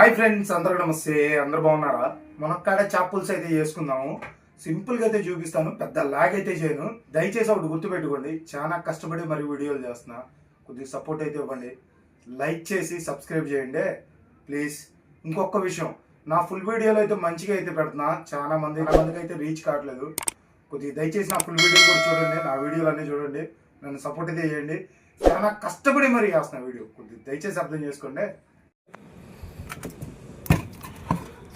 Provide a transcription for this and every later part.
Hi friends, అందరూ నమస్తే. అందరూ బాగున్నారా? మునక్కాడ చాపుల్స్ అయితే చేసుకుందాము. సింపుల్గా అయితే చూపిస్తాను, పెద్ద లాగ్ అయితే చేయను. దయచేసి ఒకటి గుర్తుపెట్టుకోండి, చాలా కష్టపడి మరి వీడియోలు చేస్తున్నా. కొద్దిగా సపోర్ట్ అయితే ఇవ్వండి, లైక్ చేసి సబ్స్క్రైబ్ చేయండి ప్లీజ్. ఇంకొక విషయం, నా ఫుల్ వీడియోలు అయితే మంచిగా అయితే పెడుతున్నా, చాలా మందికి అయితే రీచ్ కావట్లేదు. కొద్దిగా దయచేసి నా ఫుల్ వీడియోలు కూడా చూడండి, నా వీడియోలు అన్నీ చూడండి, నన్ను సపోర్ట్ అయితే చేయండి. చాలా కష్టపడి మరి చేస్తున్నా వీడియో, కొద్దిగా దయచేసి అర్థం చేసుకోండి.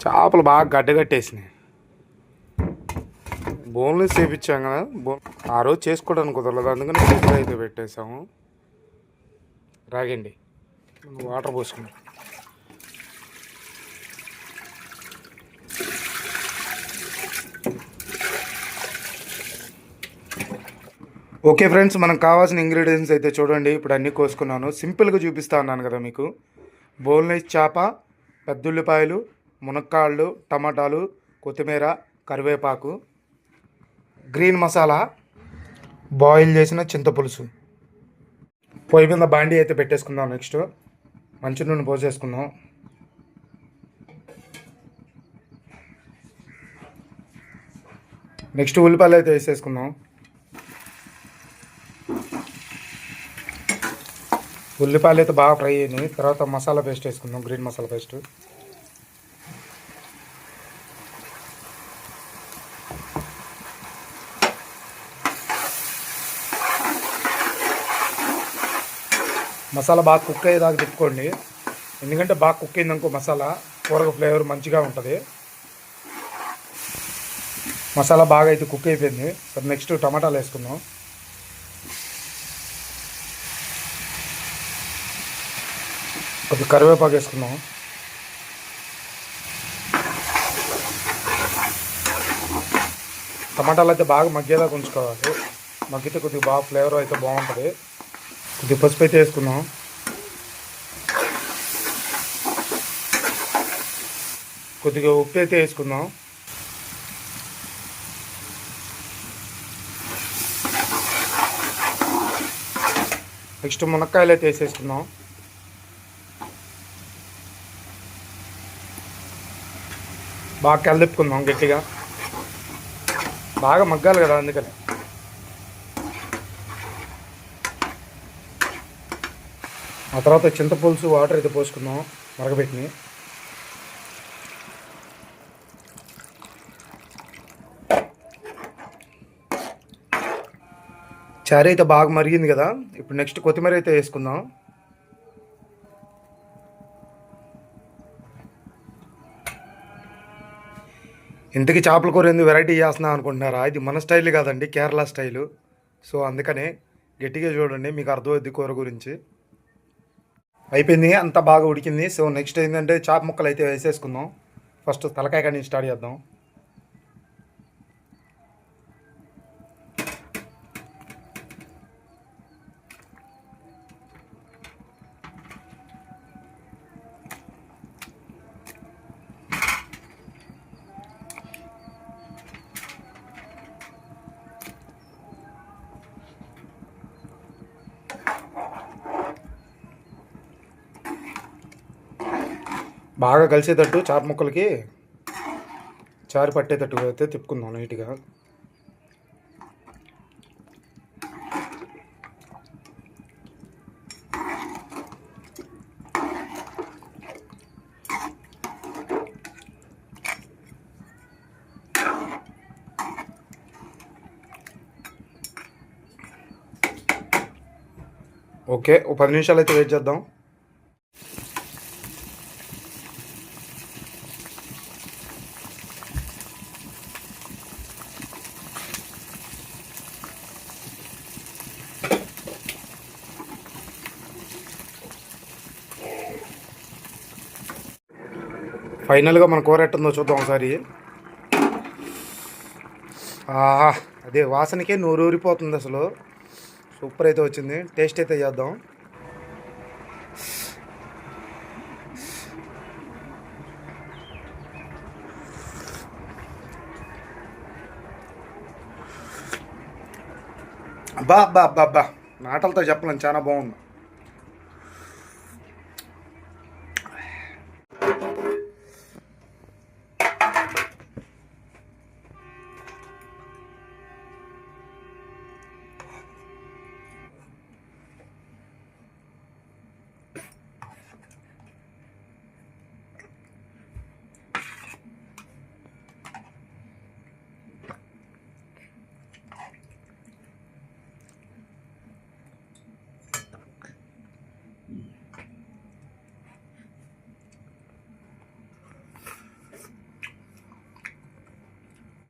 చేపలు బాగా గడ్డగట్టేసినాయి. బోన్లెస్ చేపించాం కదా, ఆ రోజు చేసుకోవడానికి కుదరలేదు, అందుకని ఫ్రిడ్జ్లో అయితే పెట్టేసాము. రాగండి, వాటర్ పోసుకున్నాం. ఓకే ఫ్రెండ్స్, మనకు కావాల్సిన ఇంగ్రీడియంట్స్ అయితే చూడండి. ఇప్పుడు అన్నీ కోసుకున్నాను, సింపుల్గా చూపిస్తా అన్నాను కదా మీకు. బోన్లెస్ చేప, పెద్దుల్లిపాయలు, మునక్కాళ్ళు, టమాటాలు, కొత్తిమీర, కరివేపాకు, గ్రీన్ మసాలా, బాయిల్ చేసిన చింతపులుసు. పొయ్యి మీద బాండీ అయితే పెట్టేసుకుందాం. నెక్స్ట్ మంచి నూనె పోసేసుకుందాం. నెక్స్ట్ ఉల్లిపాయలు అయితే వేసేసుకుందాం. ఉల్లిపాయలు అయితే బాగా ఫ్రై అయినాయి. తర్వాత మసాలా పేస్ట్ వేసుకుందాం, గ్రీన్ మసాలా పేస్ట్. మసాలా బాగా కుక్ అయ్యేదాకా తిప్పుకోండి, ఎందుకంటే బాగా కుక్ అయిందనుకో మసాలా కూరకు ఫ్లేవర్ మంచిగా ఉంటుంది. మసాలా బాగా అయితే కుక్ అయిపోయింది. సరే, నెక్స్ట్ టమాటాలు వేసుకుందాం. కొద్దిగా కరివేపాకు వేసుకుందాం. టమాటాలు అయితే బాగా మగ్గేదాకా ఉంచుకోవాలి, మగ్గితే కొద్దిగా బాగా ఫ్లేవర్ అయితే బాగుంటుంది. కొద్దిగా పసుపు అయితే వేసుకుందాం. కొద్దిగా ఉప్పు అయితే వేసుకుందాం. నెక్స్ట్ మునక్కాయలు అయితే వేసేసుకుందాం. బాగా కలిపుకుందాం గట్టిగా, బాగా మగ్గాలి కదా అందుకని. ఆ తర్వాత చింతపులుసు వాటర్ అయితే పోసుకుందాం, మరగబెట్టిని. చారు అయితే బాగా మరిగింది కదా, ఇప్పుడు నెక్స్ట్ కొత్తిమీర అయితే వేసుకుందాం. ఇంతకీ చేపల కూర ఎందుకు వెరైటీ చేస్తున్నా అనుకుంటున్నారా? ఇది మన స్టైల్ కాదండి, కేరళ స్టైలు. సో అందుకనే గట్టిగా చూడండి, మీకు అర్థమవుద్ది కూర గురించి. అయిపోయింది, అంతా బాగా ఉడికింది. సో నెక్స్ట్ ఏంటంటే చేప ముక్కలు అయితే వేసేసుకుందాం. ఫస్ట్ తలకాయ కానీ స్టార్ట్ చేద్దాం. బాగా కలిసేటట్టు చేప ముక్కలకి చారు పట్టేటట్టు అయితే తిప్పుకుందాం నీట్గా. ఓకే, ఒక 10 నిమిషాలు అయితే వెయిట్ చేద్దాం. ఫైనల్గా మన కూర ఎట్టుందో చూద్దాం ఒకసారి. అదే వాసనకే నోరు ఊరిపోతుంది అసలు. సూపర్ అయితే వచ్చింది, టేస్ట్ అయితే చేద్దాం. అబ్బా అబ్బా అబ్బా అబ్బా, మాటలతో చెప్పలేను, చాలా బాగుంది.